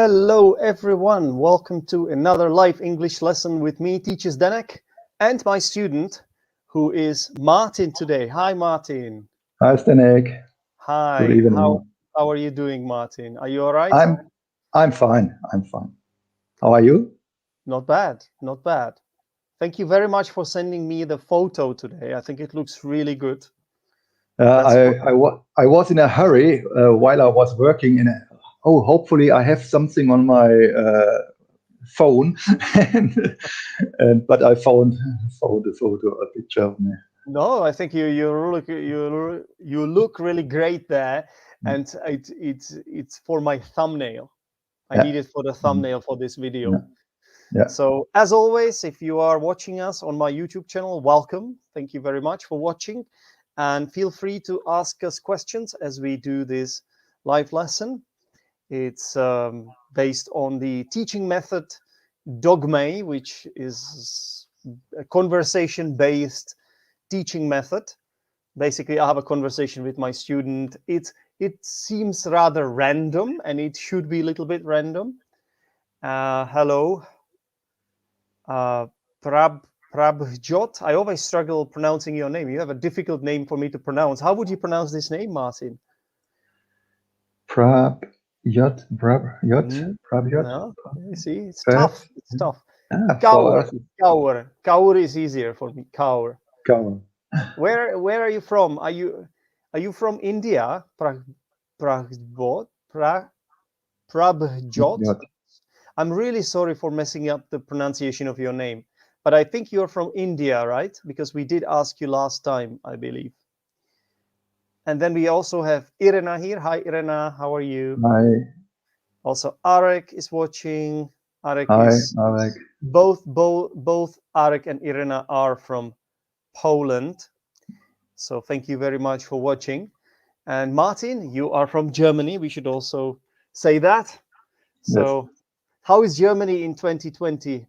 Hello everyone, welcome to another live English lesson with me, teacher Zdenek, and my student, who is Martin today. Hi Martin. Hi Zdenek. Hi. Good evening. How are you doing, Martin? Are you all right? I'm fine. How are you? Not bad, not bad. Thank you very much for sending me the photo today. I think it looks really good. I was in a hurry while I was working hopefully I have something on my phone, but I found a photo, a picture of me. No, I think you look really great there, and it's for my thumbnail. I need it for the thumbnail for this video. Yeah. So as always, if you are watching us on my YouTube channel, welcome. Thank you very much for watching, and feel free to ask us questions as we do this live lesson. It's based on the teaching method Dogme, which is a conversation-based teaching method. Basically, I have a conversation with my student. It seems rather random, and it should be a little bit random. Hello, Prabjot. I always struggle pronouncing your name. You have a difficult name for me to pronounce. How would you pronounce this name, Martin? Prabjot. No, you see, it's tough. It's tough. Kaur. Kaur is easier for me. Kaur. Where are you from? Are you from India? Prabjot. I'm really sorry for messing up the pronunciation of your name, but I think you're from India, right? Because we did ask you last time, I believe. And then we also have Irena here. Hi, Irena. How are you? Hi. Also, Arek is watching. Hi, Arek. Both Arek and Irena are from Poland. So thank you very much for watching. And Martin, you are from Germany. We should also say that. So yes. How is Germany in 2022?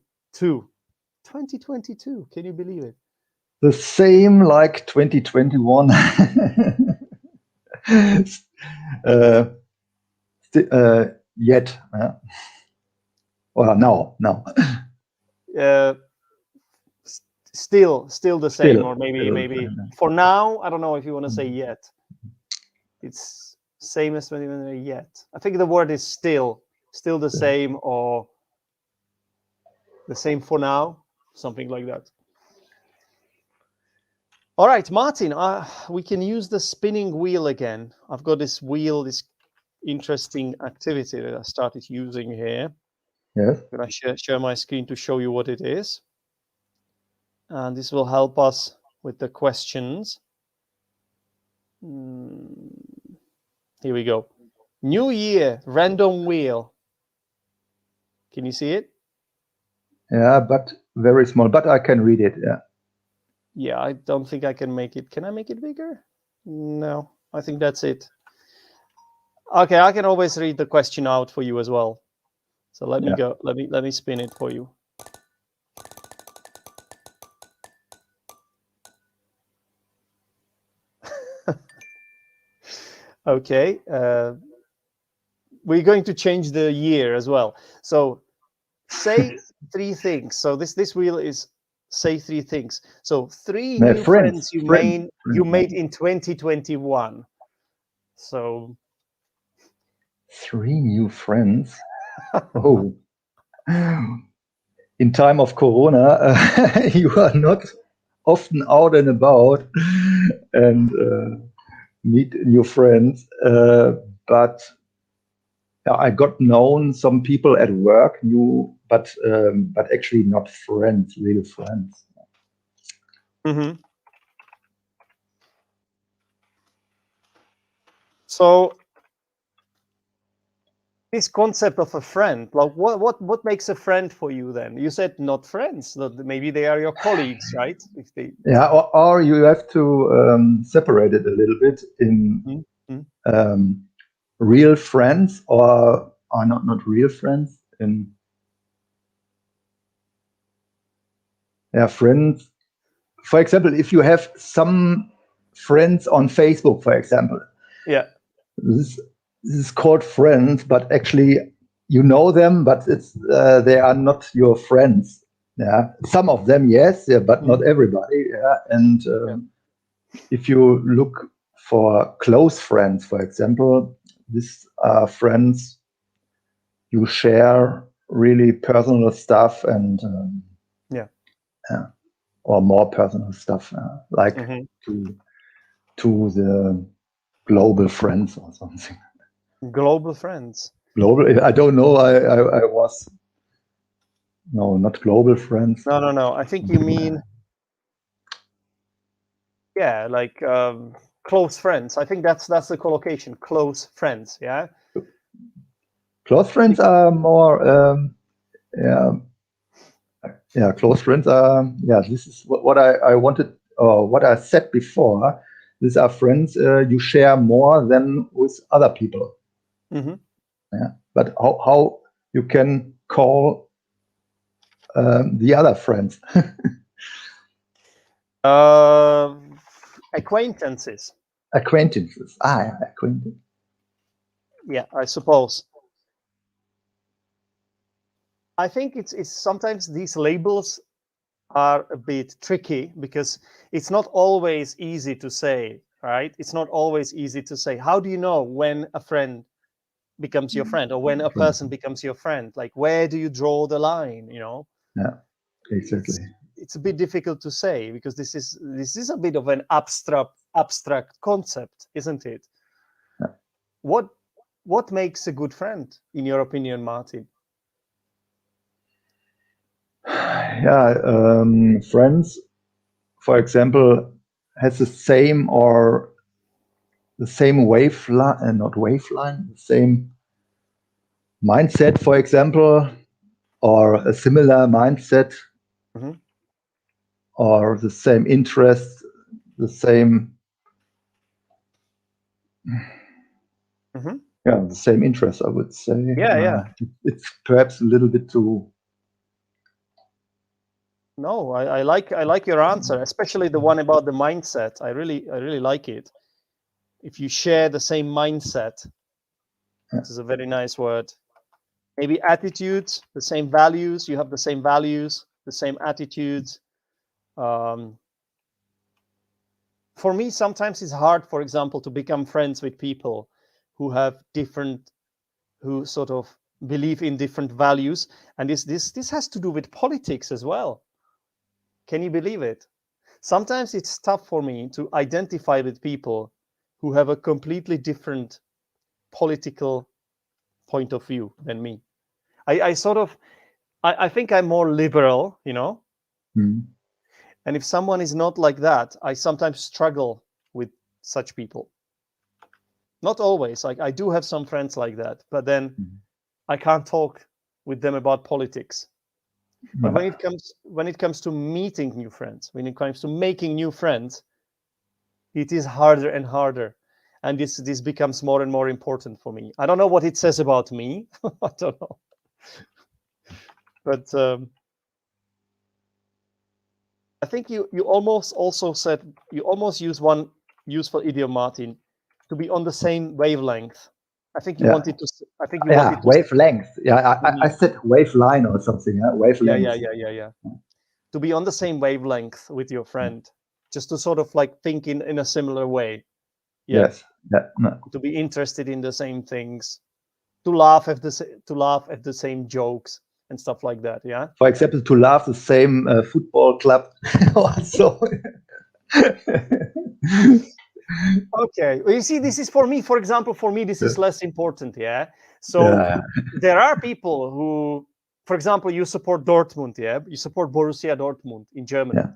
2022, can you believe it? The same like 2021. Yet. Well, no. Still the same, or maybe for now. I don't know if you want to say yet. It's same as yet. I think the word is still the same, or the same for now, something like that. All right, Martin, we can use the spinning wheel again. I've got this wheel, this interesting activity that I started using here. Yes. I'm going to share my screen to show you what it is. And this will help us with the questions. Here we go. New Year, random wheel. Can you see it? Yeah, but very small, but I can read it, yeah. Yeah, I don't think I can make it. Can I make it bigger? No, I think that's it. Okay, I can always read the question out for you as well. So let me go. Let me spin it for you. Okay, we're going to change the year as well. So say three things. So this wheel is say three things. So three new friends you made in 2021. So 3 new friends. Oh, in time of Corona, you are not often out and about and meet new friends. But I got known some people at work, but actually not friends, real friends. Mm-hmm. So this concept of a friend, like what makes a friend for you then? You said not friends, that maybe they are your colleagues, right? If they... Yeah, or you have to separate it a little bit in real friends or not real friends. In friends. For example, if you have some friends on Facebook, for example, yeah, this is called friends, but actually you know them, but it's they are not your friends. Yeah, some of them, yes, yeah, but not everybody. Yeah, and if you look for close friends, for example, these are friends you share really personal stuff and or more personal stuff, like to the global friends or something. Global friends. Global. I don't know. I was no, not global friends. No. I think you mean like close friends. I think that's the collocation. Close friends. Yeah. Close friends are more. Close friends are. Yeah, this is what I wanted. Or what I said before. These are friends you share more than with other people. Yeah, but how you can call the other friends? Acquaintances. Acquaintances. Acquaintance. Yeah, I suppose. I think it's sometimes these labels are a bit tricky because it's not always easy to say, right? It's not always easy to say. How do you know when a friend becomes your friend or when a person becomes your friend? Like, where do you draw the line? Yeah, exactly. It's a bit difficult to say because this is a bit of an abstract concept, isn't it? Yeah. What makes a good friend, in your opinion, Martin? Yeah, friends, for example, has the same waveline, not waveline, the same mindset, for example, or a similar mindset, or the same interest, the same. Yeah, the same interest, I would say. Yeah. It's perhaps a little bit too. No, I like your answer, especially the one about the mindset. I really like it. If you share the same mindset, this is a very nice word. Maybe attitudes, the same values. You have the same values, the same attitudes. For me, sometimes it's hard, for example, to become friends with people who sort of believe in different values, and this has to do with politics as well. Can you believe it? Sometimes it's tough for me to identify with people who have a completely different political point of view than me. I think I'm more liberal, and if someone is not like that, I sometimes struggle with such people. Not always. Like, I do have some friends like that, but then I can't talk with them about politics. But when it comes to meeting new friends, when it comes to making new friends, it is harder and harder, and this becomes more and more important for me. I don't know what it says about me. I don't know, but I think you almost also said, you almost use one useful idiom, Martin, to be on the same wavelength. I think you wanted to. I think you wanted to. Wavelength. Yeah, I said waveline or something. Wavelength. Yeah. To be on the same wavelength with your friend, just to sort of like think in a similar way. Yes. Yeah. No. To be interested in the same things, to laugh at the same jokes and stuff like that. Yeah. For example, to love the same football club. Also. Okay. Well, you see, this is for me. For example, for me, this is less important. Yeah. So there are people who, for example, you support Dortmund. Yeah. You support Borussia Dortmund in Germany. Yeah.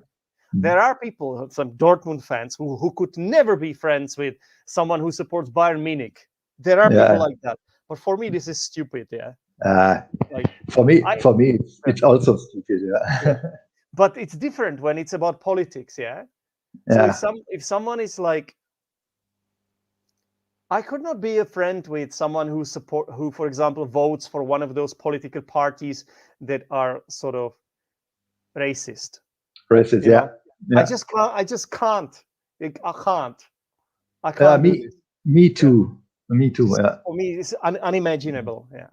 There are people, some Dortmund fans, who could never be friends with someone who supports Bayern Munich. There are people like that. But for me, this is stupid. Yeah. For me, it's also stupid. Yeah. But it's different when it's about politics. Yeah. So if someone is like, I could not be a friend with someone who, for example, votes for one of those political parties that are sort of racist. Racist, yeah. I just can't. I can't do this. Me too. Me too. Yeah. For me, it's unimaginable. Yeah.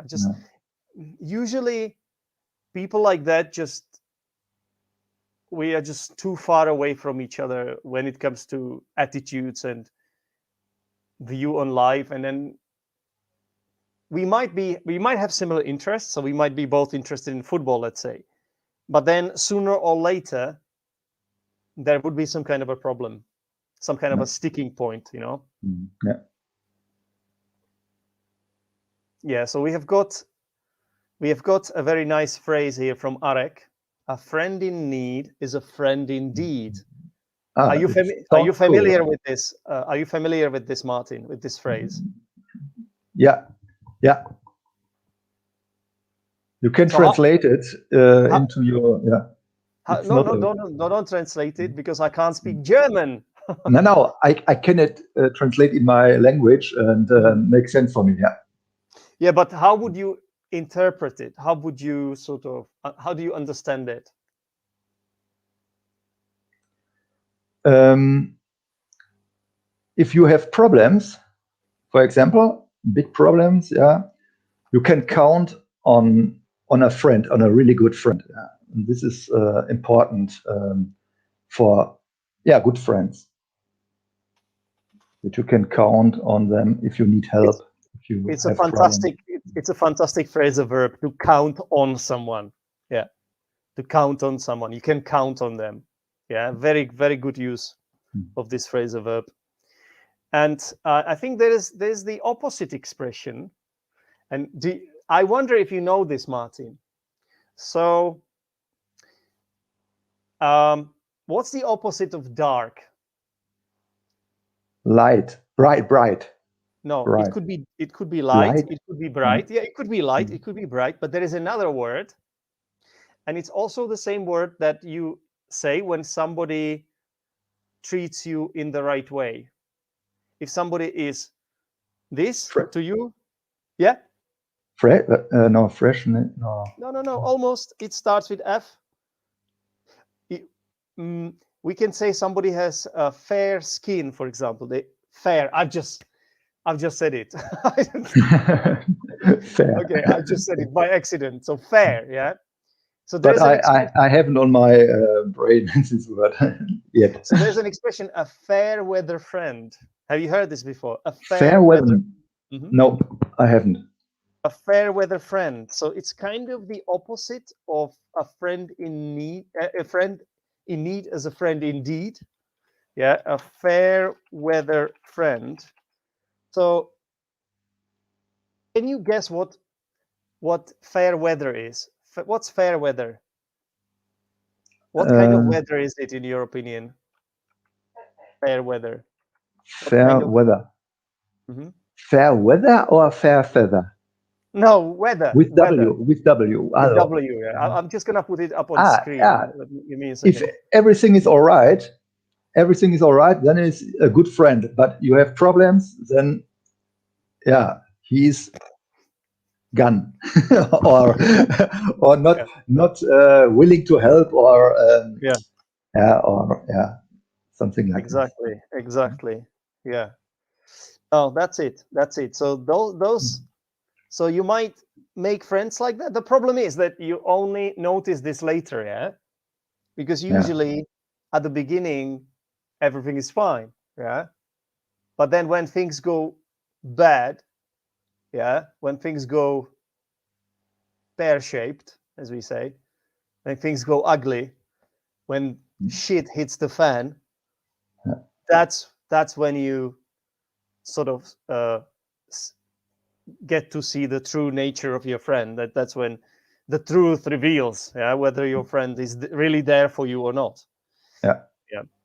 usually people like that we are just too far away from each other when it comes to attitudes and view on life. And then we might have similar interests, so we might be both interested in football, let's say, but then sooner or later there would be some kind of a problem, some kind of a sticking point, Yeah, so we have got a very nice phrase here from Arek. A friend in need is a friend indeed. Are you familiar with this? Are you familiar with this, Martin, with this phrase? Yeah. You can translate it into your don't translate it because I can't speak German. No, I cannot translate in my language and make sense for me. Yeah, but how would you interpret it? How would you how do you understand it? If you have problems, for example, big problems, you can count on a friend, on a really good friend. And this is important for good friends, that you can count on them if you need help. It's a fantastic phrasal verb, to count on someone. Yeah, to count on someone. You can count on them. Yeah, very, very good use of this phrasal verb. And I think there's the opposite expression. And I wonder if you know this, Martin. So, what's the opposite of dark? Light, bright. No, bright. it could be light. It could be bright. Yeah, it could be light. It could be bright. But there is another word, and it's also the same word that you say when somebody treats you in the right way. If somebody is this to you, yeah. Fresh? No, fresh. No. No. Almost. It starts with F. We can say somebody has fair skin, for example. Fair. I've just said it. Fair. Okay, I just said it by accident. So fair, yeah. So but I haven't on my brain this word yet. So there's an expression, a fair weather friend. Have you heard this before? A fair weather. No, I haven't. A fair weather friend. So it's kind of the opposite of a friend in need. A friend in need is a friend indeed. Yeah, a fair weather friend. So can you guess what fair weather is? What's fair weather? What kind of weather is it, in your opinion? Fair weather. Fair weather. Fair weather or fair feather? No, weather. With weather. W. With W. With W. Yeah. I'm just gonna put it up on screen. Yeah. Give me a second. If everything is all right, then it's a good friend. But you have problems, then he's gone or not willing to help or something like that. Exactly. Yeah. Oh, that's it. So those. So you might make friends like that. The problem is that you only notice this later, yeah, because usually at the beginning everything is fine, yeah, but then when things go bad, when things go pear-shaped, as we say, when things go ugly, when shit hits the fan, that's when you sort of get to see the true nature of your friend. That's when the truth reveals, whether your friend is really there for you or not. Yeah.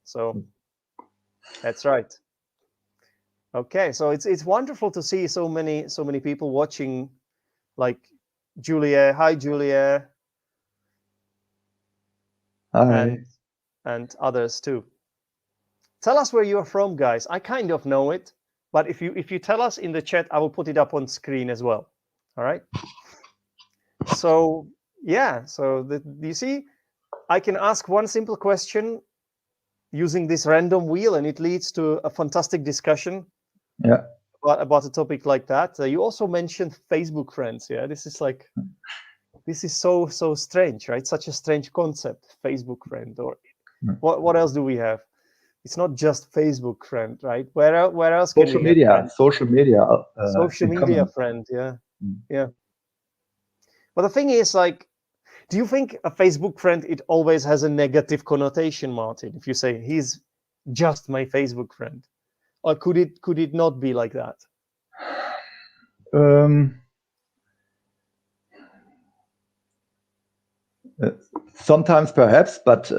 So that's right. Okay, so it's wonderful to see so many people watching, like Julia. Hi, Julia. Hi. And others too. Tell us where you're from, guys. I kind of know it, but if you tell us in the chat, I will put it up on screen as well. All right. So you see, I can ask one simple question using this random wheel, and it leads to a fantastic discussion about a topic like that. You also mentioned Facebook friends. Yeah, this is so strange, right? Such a strange concept, Facebook friend. Or what else do we have? It's not just Facebook friend, right? Where else can we have friends? Social media, Social media friend. Yeah, yeah. But the thing is, like, do you think a Facebook friend, it always has a negative connotation, Martin? If you say he's just my Facebook friend, or could it not be like that? Sometimes perhaps, but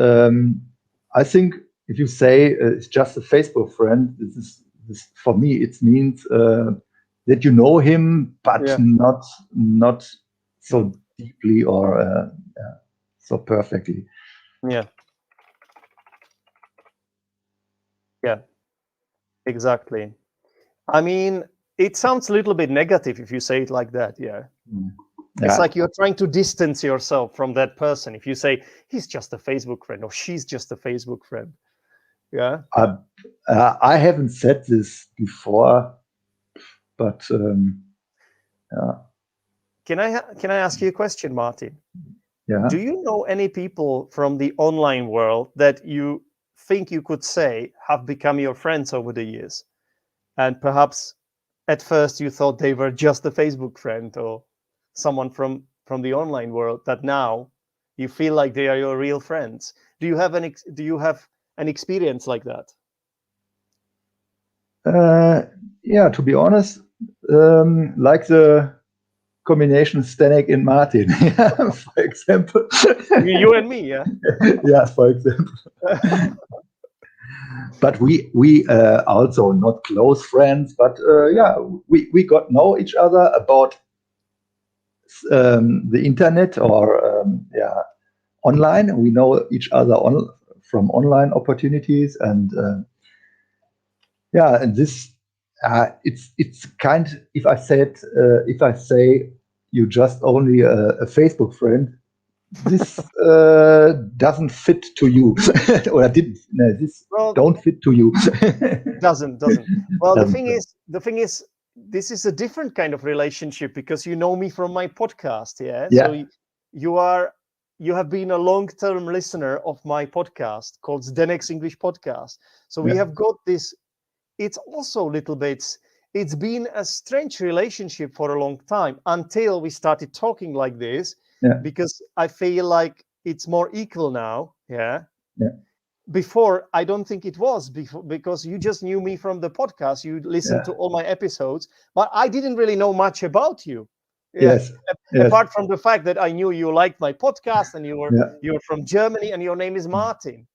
I think if you say it's just a Facebook friend, this for me it means that you know him, but Yeah. not so deeply or so perfectly. Yeah. Yeah. Exactly. I mean, it sounds a little bit negative if you say it like that. Yeah. It's like you're trying to distance yourself from that person. If you say he's just a Facebook friend or she's just a Facebook friend. Yeah. I haven't said this before, but Can I ask you a question, Martin? yeah. Do you know any people from the online world that you think you could say have become your friends over the years? And perhaps at first you thought they were just a Facebook friend or someone from the online world, that now you feel like they are your real friends. Do you have an experience like that? Yeah, to be honest, like the combination Zdenek and Martin, for example. You and me, yeah. Yeah, for example. But we also not close friends, but yeah, we got know each other about the internet or yeah, online. We know each other from online opportunities, and yeah, and this it's kind. If I say you just only a Facebook friend, this doesn't fit to you, or didn't. No, this Well, don't fit to you. doesn't. Well, the Doesn't. thing is, this is a different kind of relationship because you know me from my podcast. Yeah. Yeah. So you have been a long-term listener of my podcast called Zdenek's English Podcast. So we Yeah. have got this. It's also a little bit. It's been a strange relationship for a long time until we started talking like this. Yeah. Because I feel like it's more equal now. Yeah. Yeah. Before, I don't think it was, because you just knew me from the podcast. You listened to Yeah. all my episodes, but I didn't really know much about you. Yeah. Yes. Yes. Apart from the fact that I knew you liked my podcast and Yeah. you're from Germany and your name is Martin.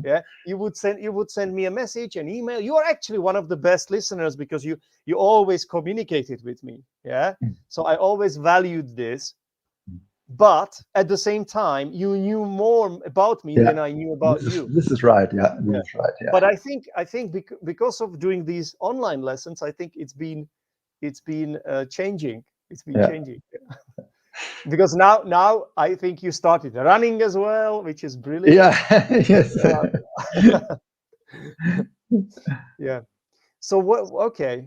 Yeah. You would send me a message, an email. You are actually one of the best listeners because you always communicated with me. Yeah. So I always valued this. But at the same time, you knew more about me than I knew about you. This is right. Yeah, this is right. Yeah. But I think because of doing these online lessons, I think it's been changing. It's been changing. Because now I think you started running as well, which is brilliant. Yeah. Yes. Yeah. So what? Okay.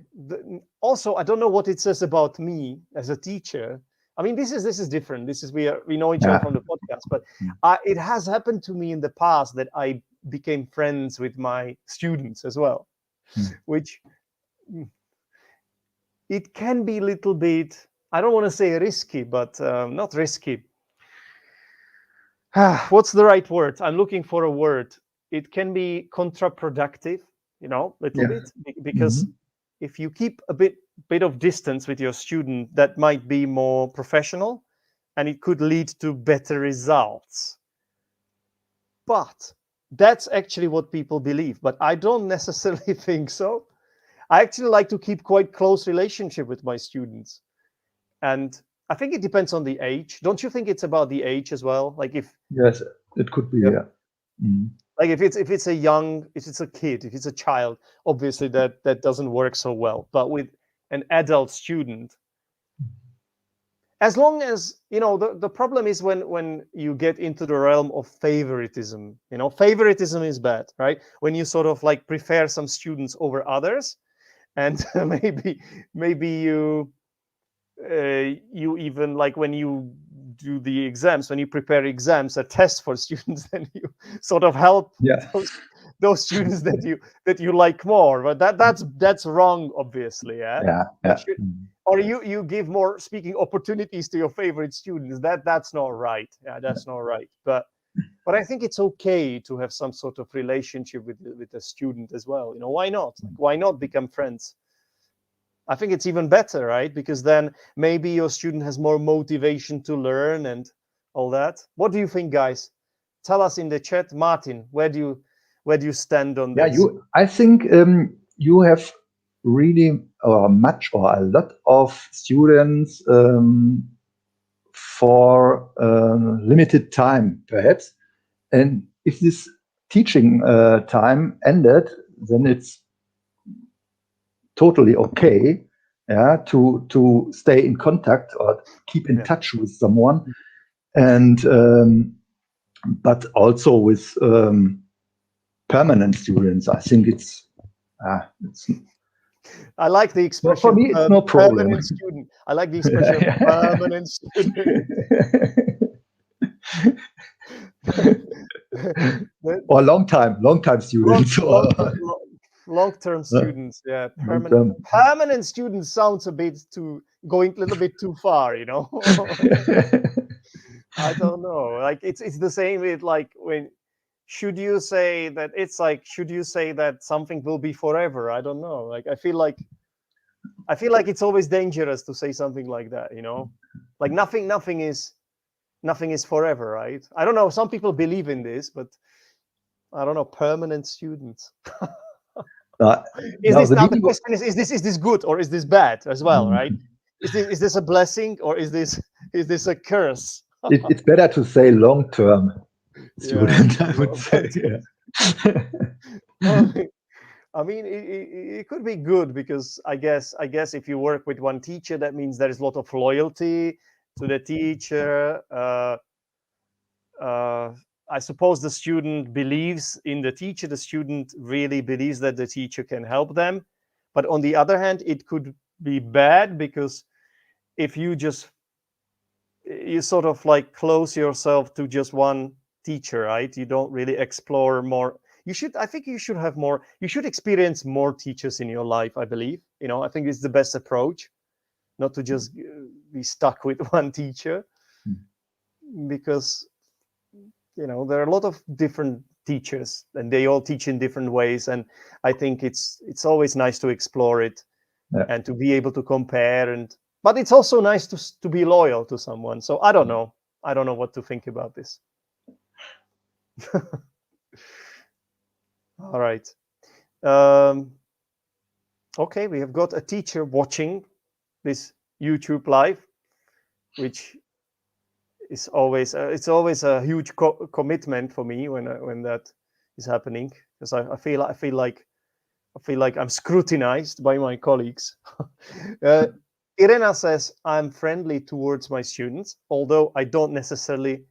Also, I don't know what it says about me as a teacher. I mean, this is different. This is we know each other from the podcast, but it has happened to me in the past that I became friends with my students as well, which it can be a little bit. I don't want to say risky, but not risky. What's the right word? I'm looking for a word. It can be counterproductive, a little bit, because if you keep a bit of distance with your student, that might be more professional and it could lead to better results. But that's actually what people believe. But I don't necessarily think so. I actually like to keep quite close relationship with my students. And I think it depends on the age. Don't you think it's about the age as well? Like if Yes, it could be. Yeah. Like if it's a kid, if it's a child, obviously that doesn't work so well. But with an adult student, as long as the problem is when you get into the realm of favoritism. Favoritism is bad, right? When you sort of like prefer some students over others, and maybe you you even, like, when you do the exams, when you prepare exams, a test for students, then you sort of help Yeah. those students that you like more. But that's wrong, obviously. Yeah, Yeah. like, Yeah. or you give more speaking opportunities to your favorite students. That's not right. Yeah, that's not right. But I think it's okay to have some sort of relationship with the student as well. You know, why not? Like, why not become friends? I think it's even better, right? Because then maybe your student has more motivation to learn and all that. What do you think, guys? Tell us in the chat. Martin, where do you stand on Yeah, this? I think you have really much or a lot of students for limited time, perhaps. And if this teaching time ended, then it's totally okay, yeah, to stay in contact or keep in Yeah. touch with someone, and but also with permanent students. I think it's I like the well, for expression me, it's no problem. permanent student. I like the expression permanent student. Or long time long, students, or long, long-term students. Yeah, long term. permanent students sounds a bit too, going a little bit too far, you know. I don't know. Like, it's the same with, like, when should you say that, it's like, should you say that something will be forever? I don't know. Like, I feel like it's always dangerous to say something like that, you know. Like, nothing is forever, right? I don't know. Some people believe in this, but I don't know. Permanent students. Is Now this, the now the meaning of, question is this good or is this bad as well, right? Is this a blessing or is this a curse? it's better to say long term Yeah. student, I would say. Yeah. Well, I mean, it could be good because I guess if you work with one teacher, that means there is a lot of loyalty to the teacher. Uh, I suppose the student believes in the teacher. The student really believes that the teacher can help them. But on the other hand, it could be bad because if you sort of like close yourself to just one teacher, right? You don't really explore more. I think you should have more. You should experience more teachers in your life. I believe. You know, I think it's the best approach, not to just be stuck with one teacher, because there are a lot of different teachers and they all teach in different ways, and I think it's always nice to explore it Yeah. and to be able to compare, but it's also nice to be loyal to someone. So I don't know what to think about this. All right. Okay, we have got a teacher watching this YouTube live, which is always it's always a huge commitment for me when that is happening, because I feel like I'm scrutinized by my colleagues. Irena says, I'm friendly towards my students, although I don't necessarily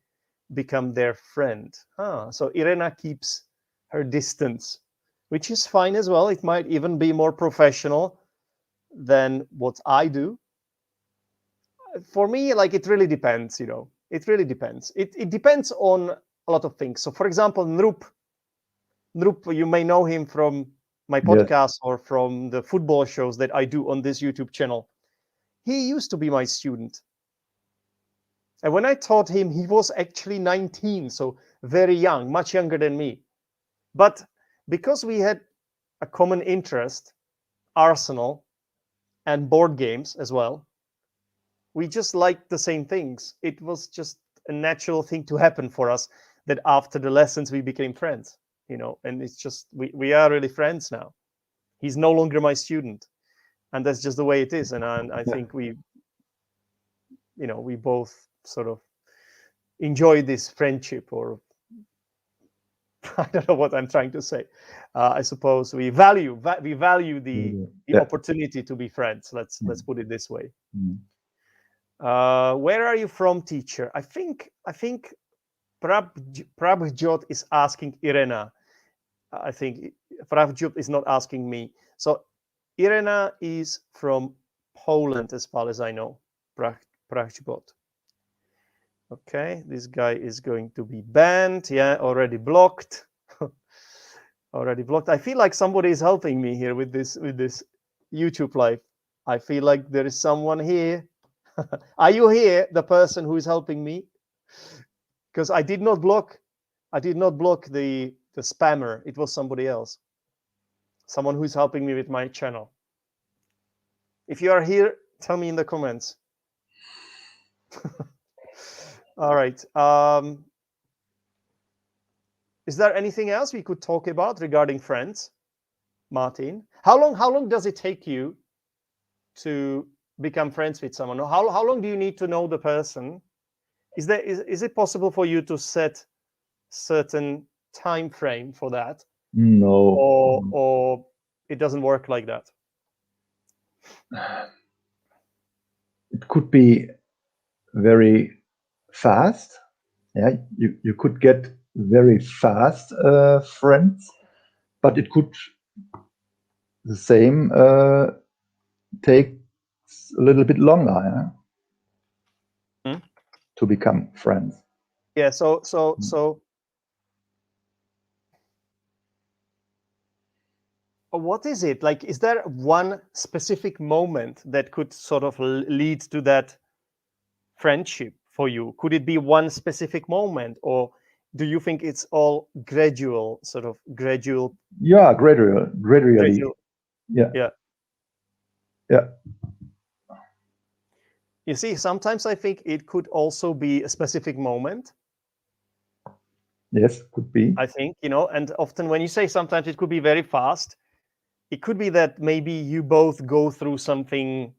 become their friend. So Irena keeps her distance, which is fine as well. It might even be more professional than what I do. For me, like, it really depends, It really depends. It depends on a lot of things. So, for example, Nrup, you may know him from my Yes. podcast or from the football shows that I do on this YouTube channel. He used to be my student. And when I taught him, he was actually 19, so very young, much younger than me. But because we had a common interest, Arsenal, and board games as well, we just liked the same things. It was just a natural thing to happen for us that after the lessons we became friends, and it's just we are really friends now. He's no longer my student, and that's just the way it is. And I think we both sort of enjoy this friendship, or I don't know what I'm trying to say. I suppose we value the Yeah. opportunity to be friends. Let's put it this way. Mm. Where are you from, teacher? I think Prabhjot is asking Irena. I think Prabhjot is not asking me. So Irena is from Poland, as far as I know. Prachbot. Okay, this guy is going to be banned. Yeah, already blocked. Already blocked. I feel like somebody is helping me here with this YouTube live. I feel like there is someone here. Are you here, the person who is helping me? Because I did not block the spammer. It was somebody else. Someone who is helping me with my channel. If you are here, tell me in the comments. All right. Is there anything else we could talk about regarding friends, Martin? How long does it take you to become friends with someone? How long do you need to know the person? Is it possible for you to set certain time frame for that? No. Or it doesn't work like that? It could be very fast. Yeah, you could get very fast friends, but it could the same take a little bit longer, yeah, to become friends. Yeah. So what is it like? Is there one specific moment that could sort of lead to that friendship for you? Could it be one specific moment, or do you think it's all gradual, sort of gradual? Yeah, gradually. Gradual. Yeah. Yeah. Yeah. You see, sometimes I think it could also be a specific moment. Yes, could be. I think, and often when you say sometimes it could be very fast, it could be that maybe you both go through something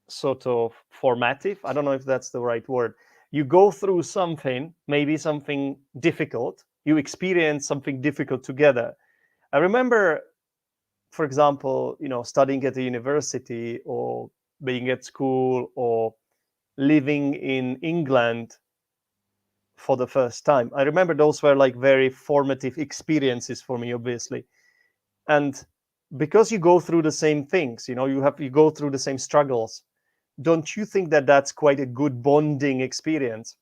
sort of formative. I don't know if that's the right word. You go through something, maybe something difficult. You experience something difficult together. I remember, for example, studying at the university or being at school or living in England for the first time. I remember those were like very formative experiences for me, obviously. And because you go through the same things, you go through the same struggles. Don't you think that that's quite a good bonding experience?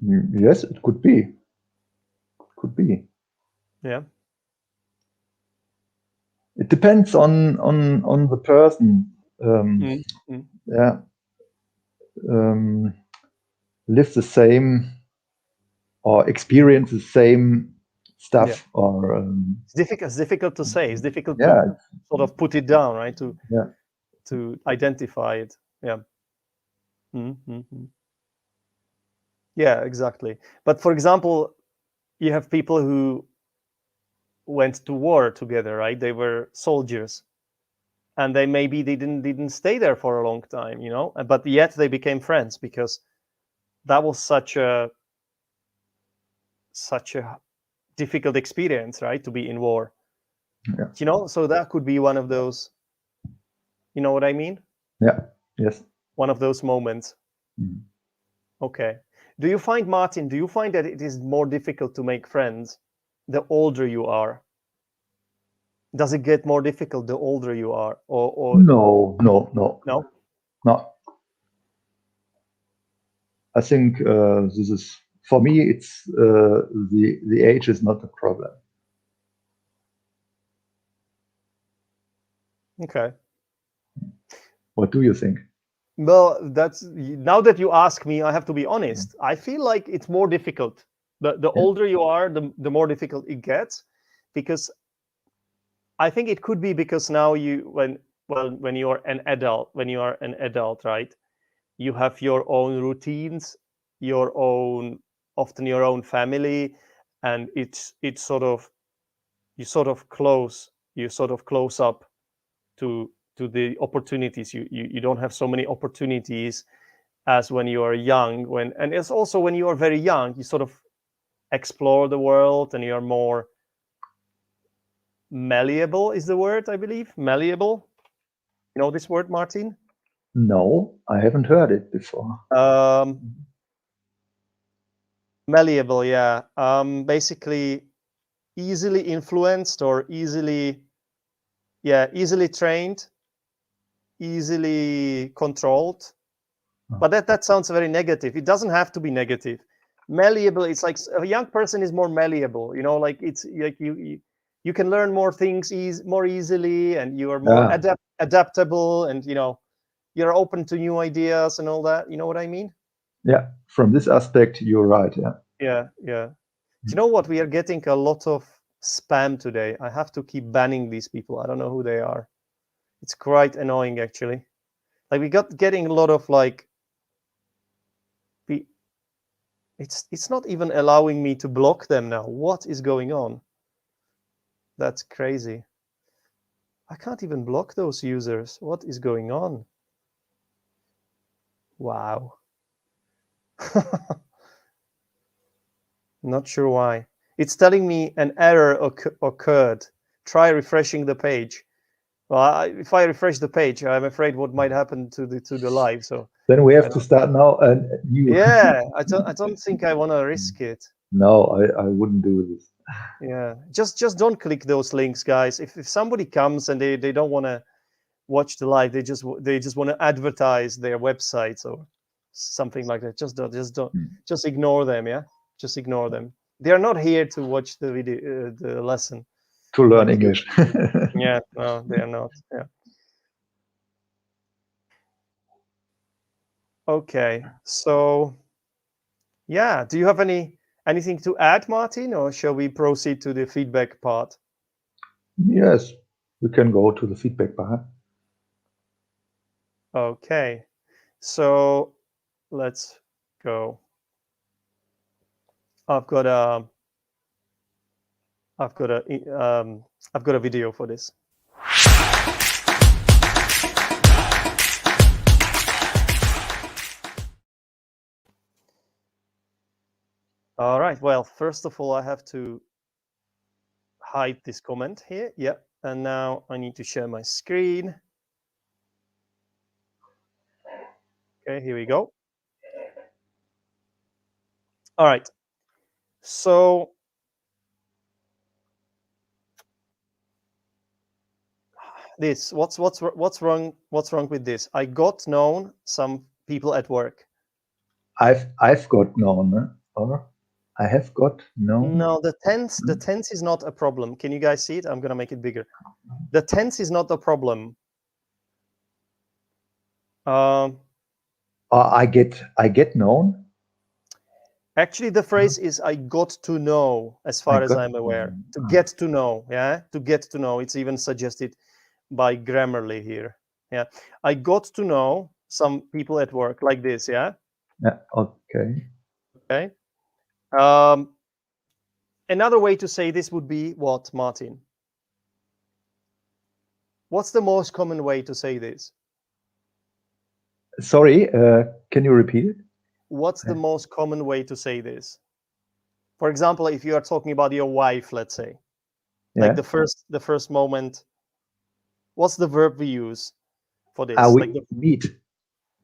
Yes, it could be. Could be. Yeah. It depends on the person. Yeah. Live the same or experience the same stuff. Yeah. Or It's difficult to say. It's difficult yeah, to sort of put it down, right? Yeah. To identify it. Yeah. Yeah, exactly. But for example, you have people who went to war together, right? They were soldiers, and they didn't stay there for a long time, but yet they became friends because that was such a difficult experience, right? To be in war. Yeah. So that could be one of those, you know what I mean? Yeah. Yes. One of those moments. Okay. Do you find that it is more difficult to make friends the older you are? Does it get more difficult the older you are, or No. no? I think this is, for me, it's the age is not the problem. Okay. What do you think? Well, now that you ask me, I have to be honest. I feel like it's more difficult. The older you are, the more difficult it gets, because I think it could be because now when you are an adult, right? You have your own routines, often your own family, and it's sort of you sort of close up to the opportunities. You don't have so many opportunities as when you are young. And it's also when you are very young, you sort of explore the world and you're more malleable is the word, I believe. Malleable. You know this word, Martin? No, I haven't heard it before. Malleable, yeah. Basically easily influenced or easily trained, easily controlled. But that sounds very negative. It doesn't have to be negative. Malleable, it's like a young person is more malleable, you know, like it's like you can learn more things more easily, and you are more adaptable, and you know, you're open to new ideas and all that. You know what I mean? Yeah, from this aspect, you're right. Yeah. Do you know what? We are getting a lot of spam today. I have to keep banning these people. I don't know who they are. It's quite annoying, actually. Like we getting a lot of like. It's not even allowing me to block them now. What is going on? That's crazy. I can't even block those users. What is going on? Wow. Not sure why. It's telling me an error occurred. Try refreshing the page. Well, if I refresh the page, I'm afraid what might happen to the live. So then we have to start now a new. Yeah, I don't think I want to risk it. No, I wouldn't do this. Yeah, just don't click those links, guys. If somebody comes and they don't want to watch the live, they just want to advertise their websites or something like that, just ignore them. Yeah, just ignore them. They are not here to watch the video, the lesson, to learn English. Yeah, no, they are not. Yeah. Okay, so yeah, do you have anything to add, Martin, or shall we proceed to the feedback part? Yes, we can go to the feedback part. Okay, so let's go. I've got a video for this. All right. Well, first of all, I have to hide this comment here. Yeah. And now I need to share my screen. Okay, here we go. All right. So this, what's wrong with this? I got known some people at work. I've got known, or I have got known. No, the tense is not a problem. Can you guys see it? I'm gonna make it bigger. The tense is not a problem. I get known. Actually, the phrase is "I got to know," as far as I'm aware. To get to know, yeah, to get to know. It's even suggested by Grammarly here. Yeah, I got to know some people at work like this. Yeah. Yeah. Okay. Okay. Another way to say this would be what, Martin? What's the most common way to say this? Sorry, can you repeat it? What's the most common way to say this? For example, if you are talking about your wife, let's say, like the first moment, what's the verb we use for this? Like meet.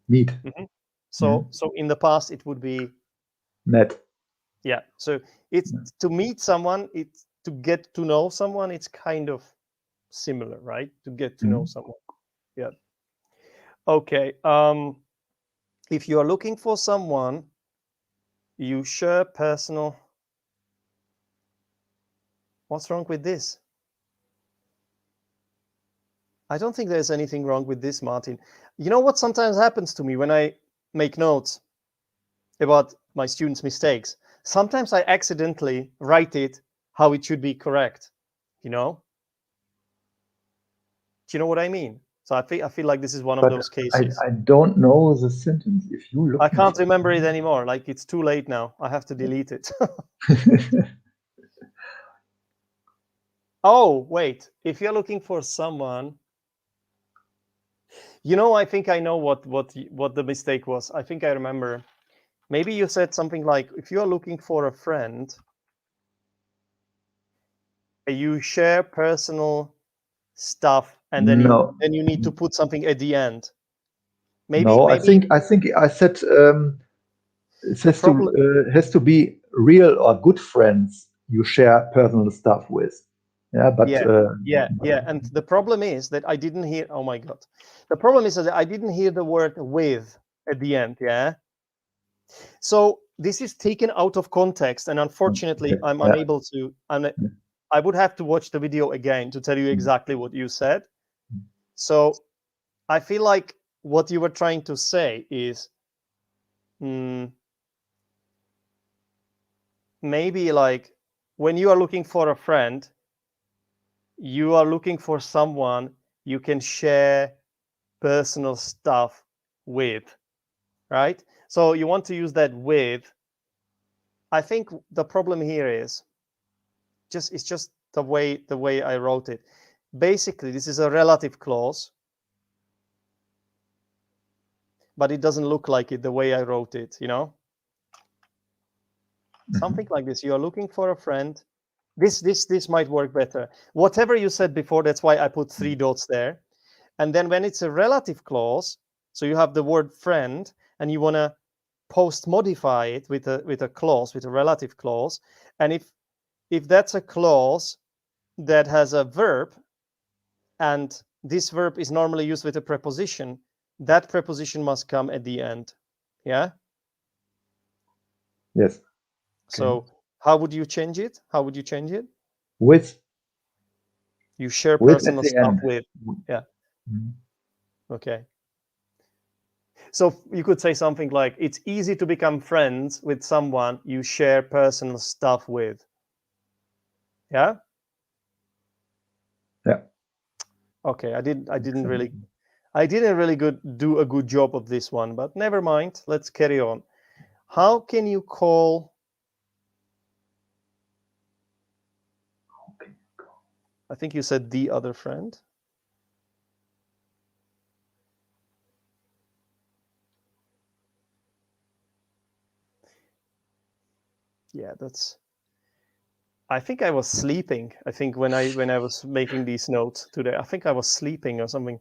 Mm-hmm. So in the past it would be met. Yeah. So it's to meet someone, it's to get to know someone. It's kind of similar, right? To get to know someone. Yeah. Okay. If you are looking for someone, you share personal. What's wrong with this? I don't think there's anything wrong with this, Martin. You know what sometimes happens to me when I make notes about my students' mistakes? Sometimes I accidentally write it how it should be correct, you know? Do you know what I mean? So I feel like this is one of those cases. I don't know the sentence. If you look, I can't remember it anymore. Like it's too late now. I have to delete it. Oh, wait. If you're looking for someone, you know, I think I know what the mistake was. I think I remember. Maybe you said something like, if you're looking for a friend, you share personal stuff, and then you need to put something at the end. Maybe. No, I think I said it has to be real or good friends you share personal stuff with. Yeah, but yeah. And the problem is that I didn't hear. Oh my God, the problem is that I didn't hear the word "with" at the end. Yeah. So this is taken out of context, and unfortunately, I'm unable to. I would have to watch the video again to tell you exactly what you said. So I feel like what you were trying to say is maybe like when you are looking for a friend, you are looking for someone you can share personal stuff with, right? So you want to use that with. I think the problem here is it's just the way I wrote it. Basically, this is a relative clause, but it doesn't look like it the way I wrote it, you know? Something like this. You are looking for a friend. This might work better. Whatever you said before, that's why I put 3 dots there. And then when it's a relative clause, so you have the word friend and you want to post modify it with a clause, with a relative clause. And if that's a clause that has a verb, and this verb is normally used with a preposition, that preposition must come at the end. Yeah? Yes. So how would you change it? How would you change it? With. You share With personal at the stuff end. with. Yeah. Okay. So you could say something like, it's easy to become friends with someone you share personal stuff with. Yeah? Yeah. Okay, I didn't really do a good job of this one, but never mind. Let's carry on. How can you call? I think you said the other friend. Yeah, that's. I think I was sleeping. I think when I was making these notes today, I think I was sleeping or something.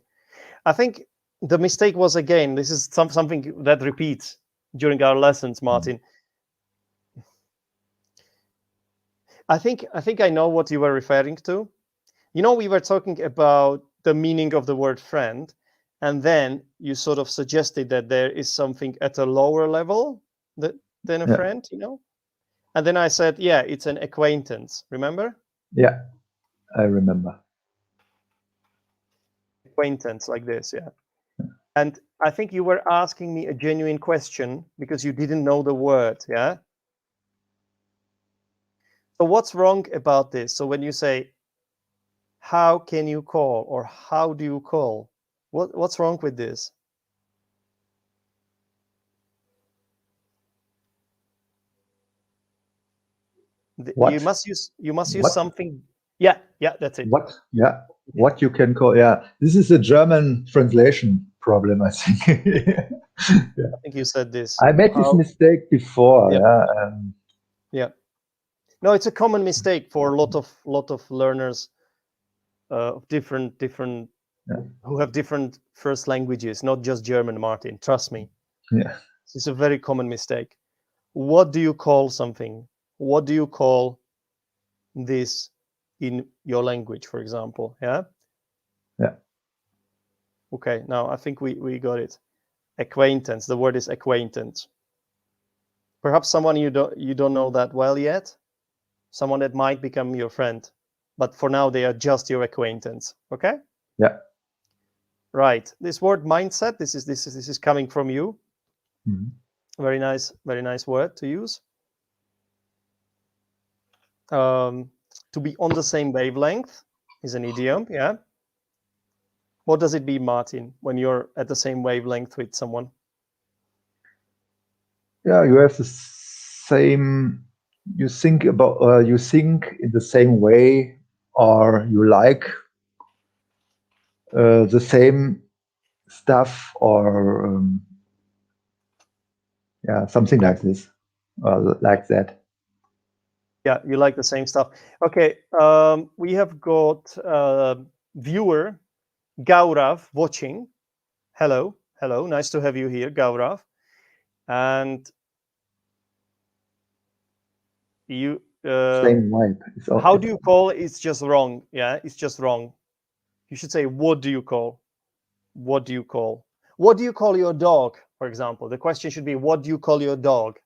I think the mistake was, again, this is something that repeats during our lessons, Martin. I think I know what you were referring to. You know, we were talking about the meaning of the word friend, and then you sort of suggested that there is something at a lower level than a friend, you know? And then I said, yeah, it's an acquaintance. Remember? Yeah, I remember. Acquaintance, like this, yeah. And I think you were asking me a genuine question because you didn't know the word, yeah? So what's wrong about this? So when you say, how can you call, or how do you call? What's wrong with this? What? You must use What? something. Yeah, that's it. What? Yeah. What you can call? Yeah. This is a German translation problem, I think. Yeah. I think you said this. I made this mistake before. Yeah. Yeah. Yeah. No, it's a common mistake for a lot of learners of different who have different first languages, not just German, Martin. Trust me. Yeah. This is a very common mistake. What do you call something? What do you call this in your language, for example? Yeah. Yeah. Okay. Now I think we got it. Acquaintance. The word is acquaintance. Perhaps someone you don't know that well yet. Someone that might become your friend, but for now they are just your acquaintance. Okay. Yeah. Right. This word mindset. This is coming from you. Very nice word to use. To be on the same wavelength is an idiom. Yeah. What does it mean, Martin, when you're at the same wavelength with someone? Yeah, you have the same. You think about. You think in the same way, or you like the same stuff, or yeah, something like this, like that. Yeah, you like the same stuff. Okay, we have got viewer Gaurav watching. Hello, nice to have you here, Gaurav. And You Same vibe. how do you call? It's just wrong. Yeah, it's just wrong. You should say, what do you call? What do you call? What do you call your dog, for example? The question should be, what do you call your dog?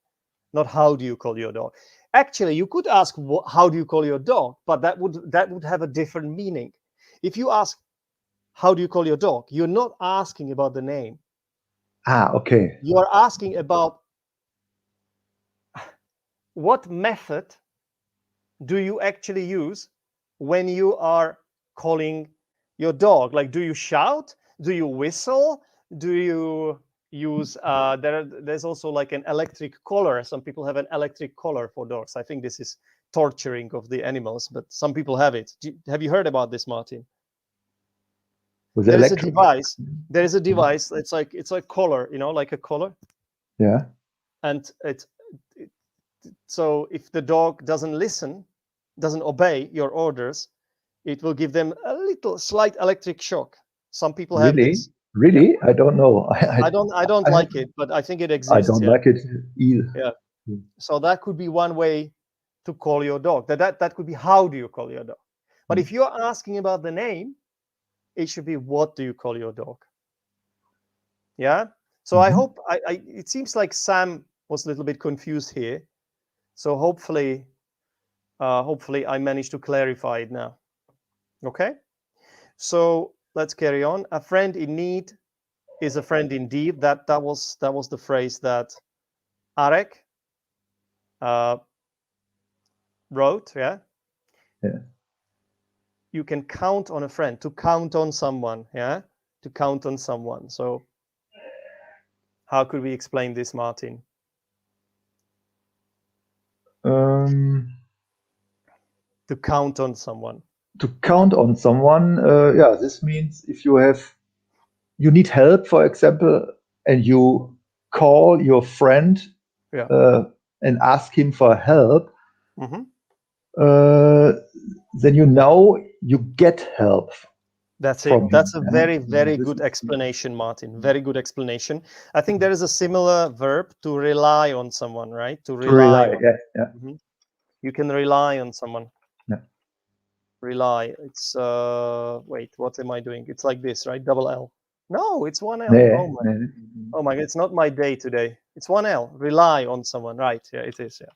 Not how do you call your dog. Actually, you could ask, how do you call your dog? But that would have a different meaning. If you ask, how do you call your dog? You're not asking about the name. Okay. You are asking about what method do you actually use when you are calling your dog? Like, do you shout? Do you whistle? Do you use there's also like an electric collar. Some people have an electric collar for dogs. I think this is torturing of the animals, but some people have it. Have you heard about this, Martin? There is a device. There is a device. It's like collar, like a collar. Yeah. And so if the dog doesn't listen, doesn't obey your orders, it will give them a little slight electric shock. Some people have this. Really? Yeah. I don't know. I don't like it, but I think it exists. I don't like it either. Yeah. So that could be one way to call your dog. That could be, how do you call your dog? But if you're asking about the name, it should be, what do you call your dog? Yeah. So I hope it seems like Sam was a little bit confused here. So hopefully I managed to clarify it now. Okay. So let's carry on. A friend in need is a friend indeed. That was the phrase that Arek wrote. Yeah. You can count on a friend, to count on someone. Yeah. To count on someone. So how could we explain this, Martin? To count on someone. To count on someone, this means if you need help, for example, and you call your friend and ask him for help, then you get help. That's it. That's a very, very good explanation, Martin. Very good explanation. I think there is a similar verb, to rely on someone, right? To rely on. Yeah. You can rely on someone. Yeah. Rely. It's wait, what am I doing? It's like this, right? Double L. No, it's one L. Oh my God, it's not my day today. It's one L. Rely on someone, right? Yeah, it is. Yeah.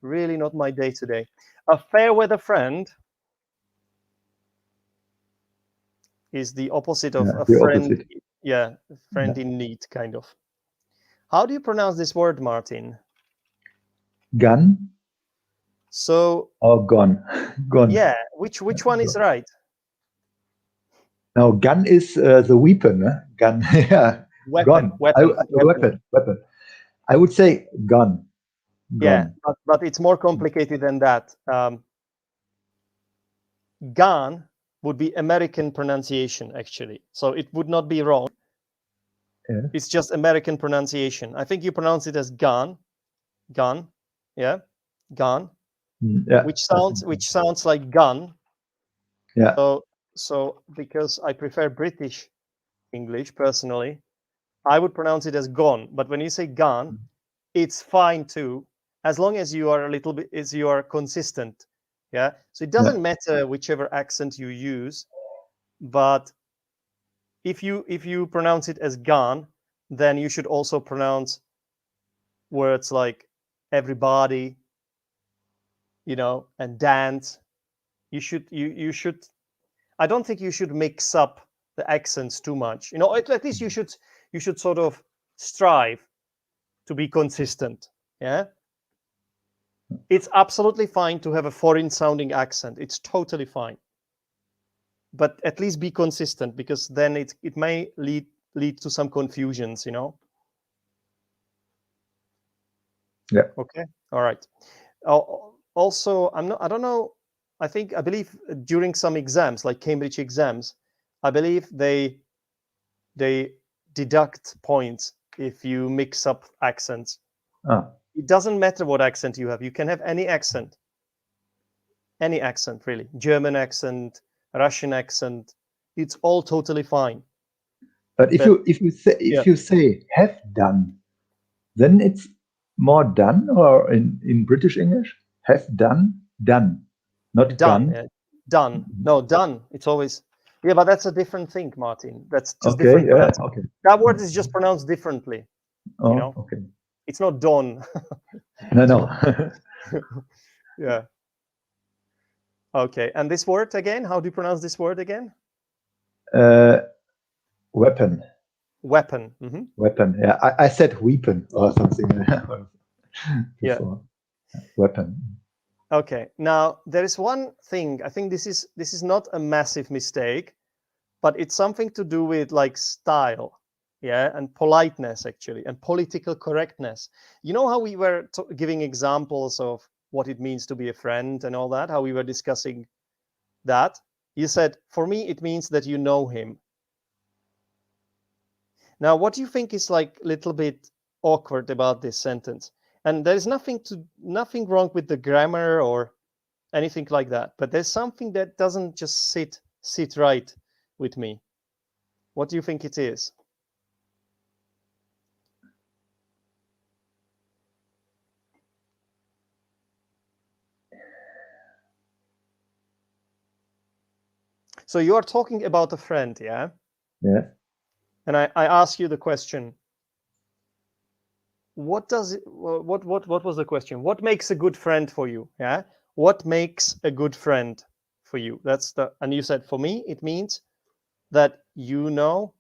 Really not my day today. A fair weather friend is the opposite of a friend. Opposite. Yeah, friend in need, kind of. How do you pronounce this word, Martin? Gun. So. Or gone. Gone. Yeah. Which one is right? Now, gun is the weapon. Gun. Yeah. Weapon. Weapon. I would say gun. Yeah, but it's more complicated than that. Gun would be American pronunciation, actually. So it would not be wrong. Yeah. It's just American pronunciation. I think you pronounce it as gun. Gun. Yeah. Gun. Yeah. Which sounds like gun. Yeah. So because I prefer British English personally, I would pronounce it as gone. But when you say gun, it's fine too, as long as you are consistent. Yeah. So it doesn't matter whichever accent you use, but if you pronounce it as gone, then you should also pronounce words like everybody, and dance. You should. I don't think you should mix up the accents too much. At least you should sort of strive to be consistent. Yeah. It's absolutely fine to have a foreign sounding accent. It's totally fine. But at least be consistent, because then it may lead to some confusions, Yeah. Okay. All right. Also, I don't know. I believe during some exams, like Cambridge exams, I believe they deduct points if you mix up accents. It doesn't matter what accent you have. You can have any accent, really. German accent, Russian accent. It's all totally fine. But if you say have done, then it's more done, or in British English, Have done, not Done. gone. Yeah. Done. No, done. It's always. Yeah, but that's a different thing, Martin. That's just Okay, different yeah, pronouncing. okay. That word is just pronounced differently. Oh, okay. It's not done. No. Yeah. Okay. And this word again? How do you pronounce this word again? Weapon. Weapon. Mm-hmm. Weapon. Yeah, I said weapon or something Yeah. before. Weapon. Okay. Now there is one thing. I think this is not a massive mistake, but it's something to do with like style, yeah, and politeness actually, and political correctness. You know how we were giving examples of what it means to be a friend and all that, how we were discussing that. You said, for me, it means that you know him. Now, what do you think is like a little bit awkward about this sentence? And there's nothing wrong with the grammar or anything like that, but there's something that doesn't just sit right with me. What do you think it is? So you are talking about a friend, yeah? Yeah. And I ask you the question, what was the question? What makes a good friend for you? Yeah? What makes a good friend for you? And you said, for me, it means that you know,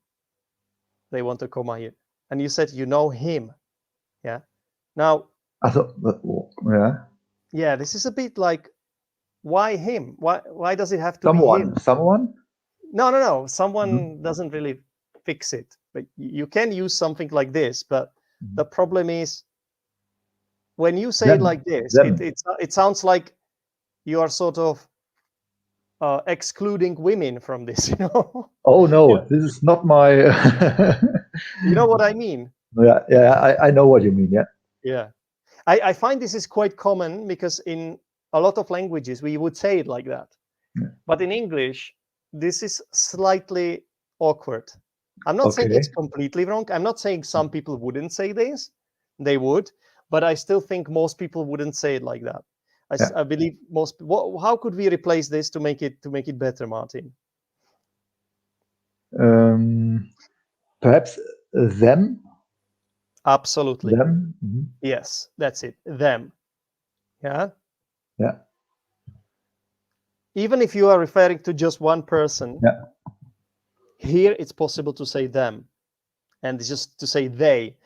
they want to comma here. And you said you know him. Yeah. Now, Yeah. yeah, this is a bit like, why him? Why does it have to be him? Someone? No. Someone doesn't really fix it. But you can use something like this, but the problem is when you say it like this, it sounds like you are sort of excluding women from this, you know? Oh no, Yeah. this is not my. You know what I mean? Yeah, I know what you mean. Yeah. Yeah. I find this is quite common because in a lot of languages we would say it like that. Yeah. But in English, this is slightly awkward. I'm not saying it's completely wrong. I'm not saying some people wouldn't say this. They would, but I still think most people wouldn't say it like that. I believe most. How could we replace this to make it better, Martin? Perhaps them. Absolutely. Them. Yes, that's it. Them. Yeah. Yeah. Even if you are referring to just one person, Yeah. here it's possible to say them, and just to say they.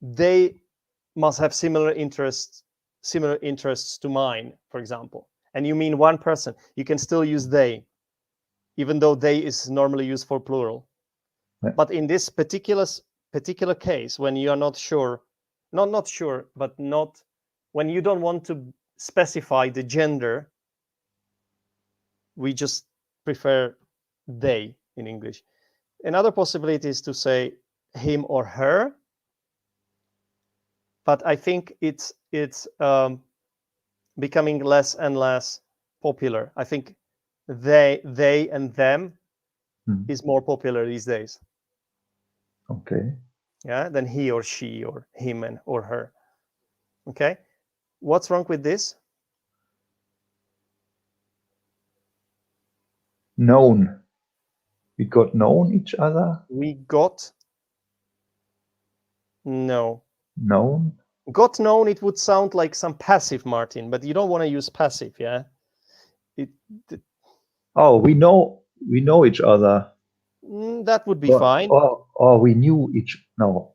They must have similar interests to mine, for example. And you mean one person, you can still use they, even though they is normally used for plural. Yeah. But in this particular case, when you are not sure, not sure, but not when you don't want to specify the gender, we just prefer they in English. Another possibility is to say him or her, but I think it's becoming less and less popular. I think they and them is more popular these days. Okay. Yeah, than he or she or him and or her. Okay, what's wrong with this? Known. We got known each other. We got no. Known. Got known. It would sound like some passive, Martin, but you don't want to use passive. Yeah. Oh, we know each other. That would be fine. Or we knew each. No.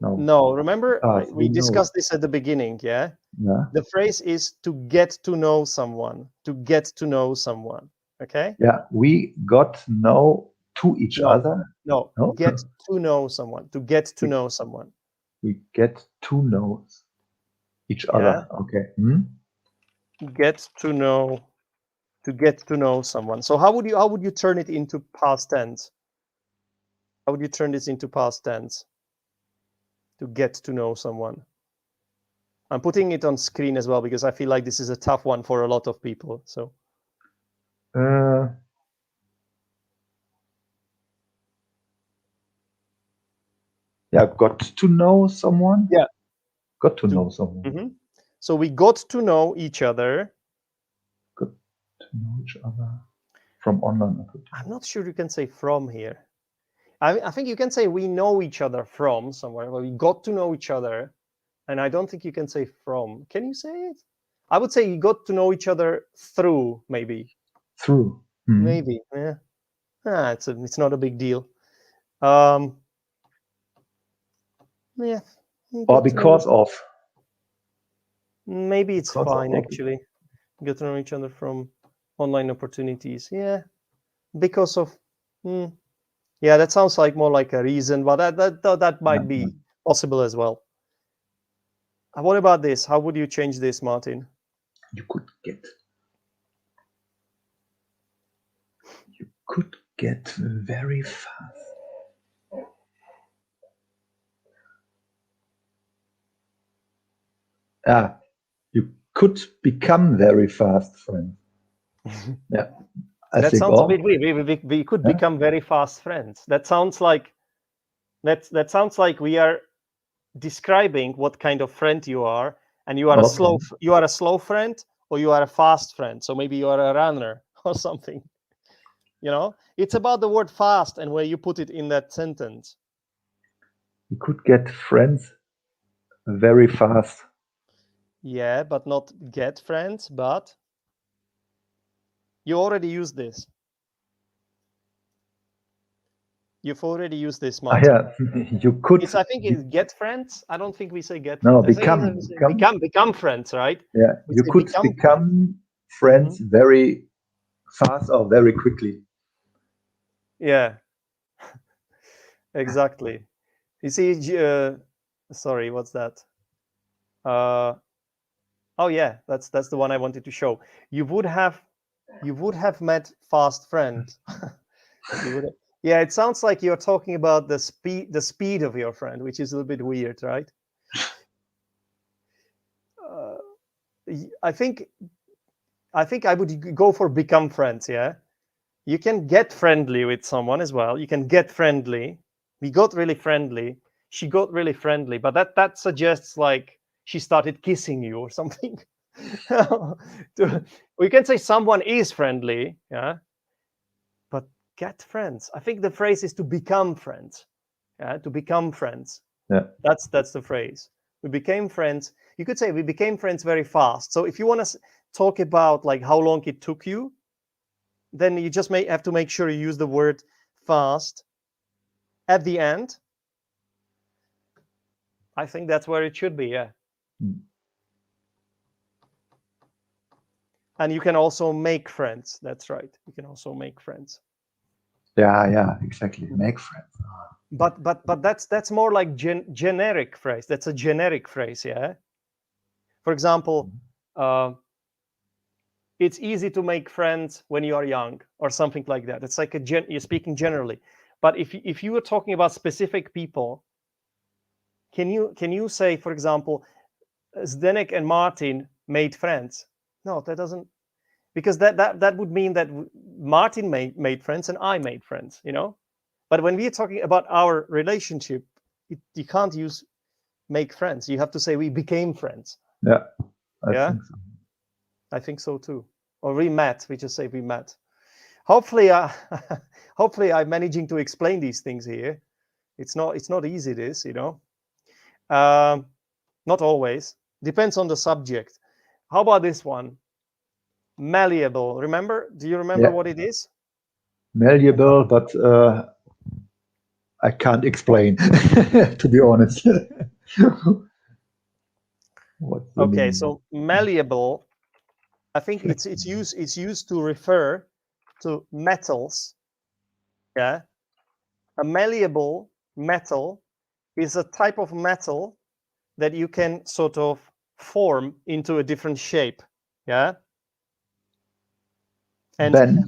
Remember, we discussed this at the beginning. Yeah. The phrase is to get to know someone. To get to know someone. Okay. Yeah, we got know to each other. No, get to know someone. To get to know someone. We get to know each other. Okay. Get to know. To get to know someone. So how would you turn it into past tense? How would you turn this into past tense? To get to know someone. I'm putting it on screen as well because I feel like this is a tough one for a lot of people. So. Yeah, got to know someone. Yeah. Got to know someone. So we got to know each other. Got to know each other from online. I'm not sure you can say from here. I think you can say we know each other from somewhere, but we got to know each other. And I don't think you can say from. Can you say it? I would say you got to know each other through, maybe. Through. Maybe, yeah. It's not a big deal. Yeah. Or because of. Maybe it's Because fine, of. actually. Get to know each other from online opportunities. Yeah. Because of. Yeah, that sounds like more like a reason, but that might be possible as well. What about this? How would you change this, Martin? You could get very fast. You could become very fast friends. Yeah. That sounds a bit weird. We could become very fast friends. That sounds like we are describing what kind of friend you are, and you are a slow friend, or you are a fast friend. So maybe you are a runner or something. It's about the word fast and where you put it in that sentence. You could get friends very fast. Yeah, but not get friends, but you already used this. You've already used this, Martin. Yeah, you could. I think it's get friends. I don't think we say get No, friends. become friends, right? Yeah, you could become friends very fast or very quickly. Yeah, exactly. You see, sorry, what's that? Oh yeah, that's the one I wanted to show. You would have met fast friend. Yeah, it sounds like you're talking about the speed of your friend, which is a little bit weird, right? I think I would go for become friends. Yeah, you can get friendly with someone as well. You can get friendly. We got really friendly. She got really friendly, but that suggests like she started kissing you or something. We can say someone is friendly, yeah, but get friends. I think the phrase is to become friends. Yeah, to become friends. Yeah, that's the phrase. We became friends. You could say we became friends very fast. So if you want to talk about like how long it took you, then you just may have to make sure you use the word fast at the end. I think that's where it should be, yeah. And you can also make friends. That's right. You can also make friends. Yeah, exactly. Make friends. But that's more like generic phrase. That's a generic phrase, yeah. For example, it's easy to make friends when you are young, or something like that. It's like you're speaking generally. But if you were talking about specific people, can you say, for example, Zdenek and Martin made friends? No, that doesn't, because that would mean that Martin made friends and I made friends, But when we are talking about our relationship, you can't use make friends. You have to say we became friends. Yeah, I think so. I think so too. Or we met. We just say we met. Hopefully, hopefully I'm managing to explain these things here. It's not easy. This, not always. Depends on the subject. How about this one? Malleable. Do you remember what it is? Malleable, but I can't explain, to be honest. Okay, so malleable, I think it's used to refer to metals. Yeah, a malleable metal is a type of metal that you can sort of form into a different shape. Yeah, and bend.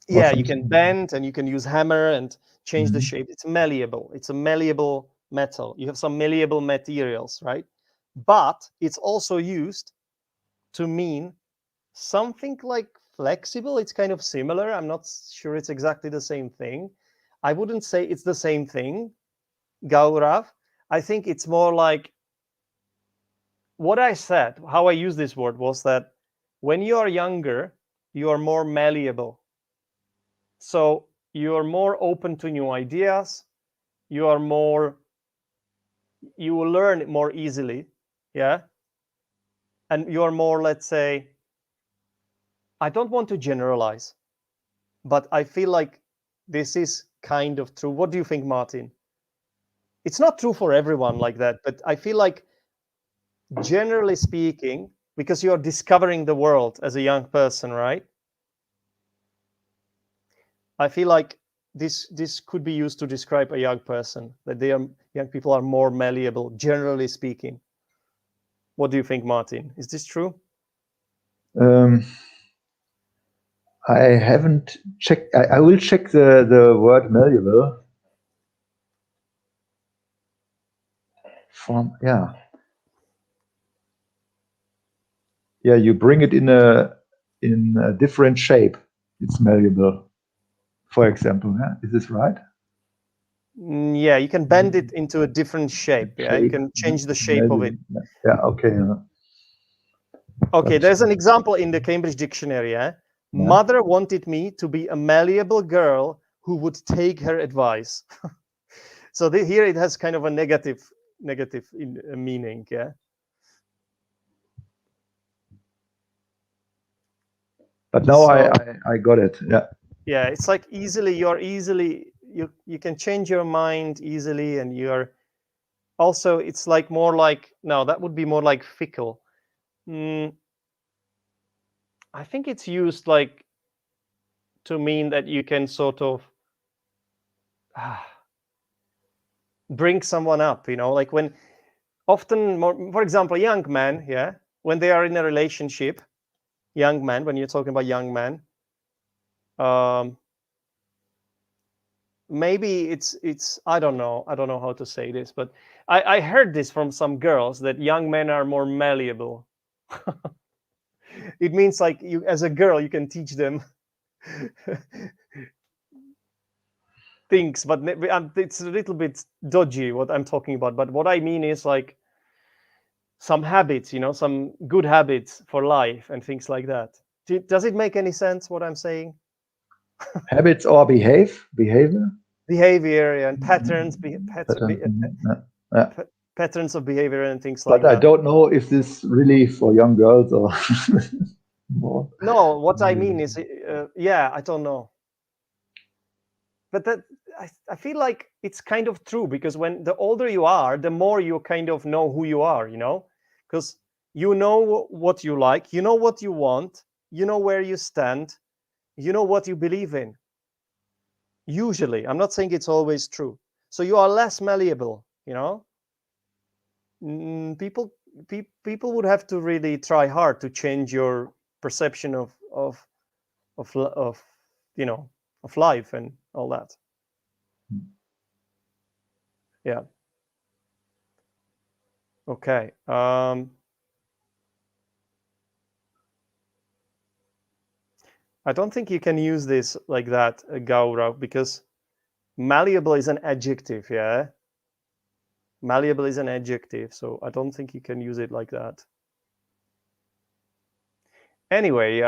Yeah, you can bend and you can use hammer and change the shape. It's malleable. It's a malleable metal. You have some malleable materials, right? But it's also used to mean something like flexible. It's kind of similar. I'm not sure it's exactly the same thing. I wouldn't say it's the same thing, Gaurav. I think it's more like what I said, how I use this word was that when you are younger, you are more malleable. So you are more open to new ideas. You will learn more easily. Yeah. And you are more, let's say, I don't want to generalize, but I feel like this is kind of true. What do you think, Martin? It's not true for everyone like that, but I feel like, generally speaking, because you are discovering the world as a young person, right? I feel like this could be used to describe a young person, that young people are more malleable, generally speaking. What do you think, Martin? Is this true? I haven't checked. I will check the word malleable. You bring it in a different shape. It's malleable. For example, is this right? Yeah, you can bend it into a different shape. Yeah, you can change the shape of it. Yeah. Okay. Okay, there's an example in the Cambridge Dictionary. Yeah? Mother wanted me to be a malleable girl who would take her advice. So here it has kind of a negative meaning. Yeah. But now I got it. Yeah. Yeah, it's like you can change your mind easily, and you're also, it's like more like, no, that would be more like fickle. I think it's used like to mean that you can sort of bring someone up, like when often, for example, young men, yeah, when they are in a relationship, young men, when you're talking about young men, maybe it's I don't know how to say this, but I heard this from some girls, that young men are more malleable. It means like, you, as a girl, you can teach them things, but it's a little bit dodgy what I'm talking about. But what I mean is like some habits, some good habits for life and things like that. Does it make any sense what I'm saying? Habits or behavior? Behavior and patterns, Yeah. patterns of behavior and things like that. But I that. don't know if this really for young girls or more. No, what I mean is, I don't know. But that I feel like it's kind of true, because when the older you are, the more you kind of know who you are, because you know what you like, you know what you want, you know where you stand, you know what you believe in. Usually, I'm not saying it's always true. So you are less malleable, People would have to really try hard to change your perception of life and all that. Yeah. Okay. I don't think you can use this like that, Gaurav, because malleable is an adjective. Yeah. Malleable is an adjective, so I don't think you can use it like that. Anyway,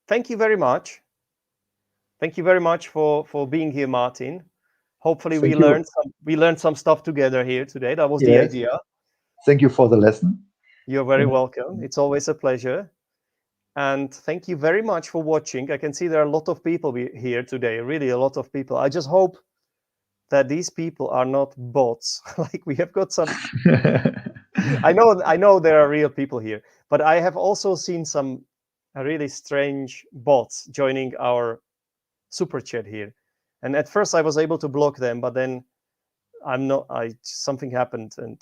thank you very much. Thank you very much for being here, Martin. Hopefully we learned some stuff together here today. That was the idea. Thank you for the lesson. You're very welcome. It's always a pleasure. And thank you very much for watching. I can see there are a lot of people here today, really a lot of people. I just hope that these people are not bots. Like, we have got some I know there are real people here, but I have also seen some really strange bots joining our super chat here. And at first I was able to block them, but then something happened, and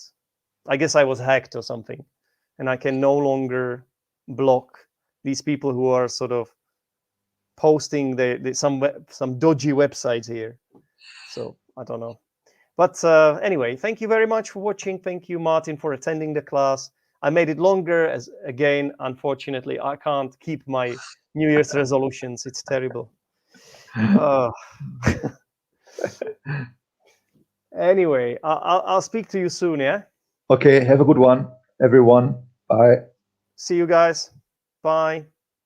I guess I was hacked or something, and I can no longer block these people who are sort of posting some dodgy websites here. So I don't know. But anyway, thank you very much for watching. Thank you, Martin, for attending the class. I made it longer, as again, unfortunately, I can't keep my New Year's resolutions. It's terrible. Anyway, I'll speak to you soon, yeah? Okay, have a good one, everyone. Bye. See you guys. Bye.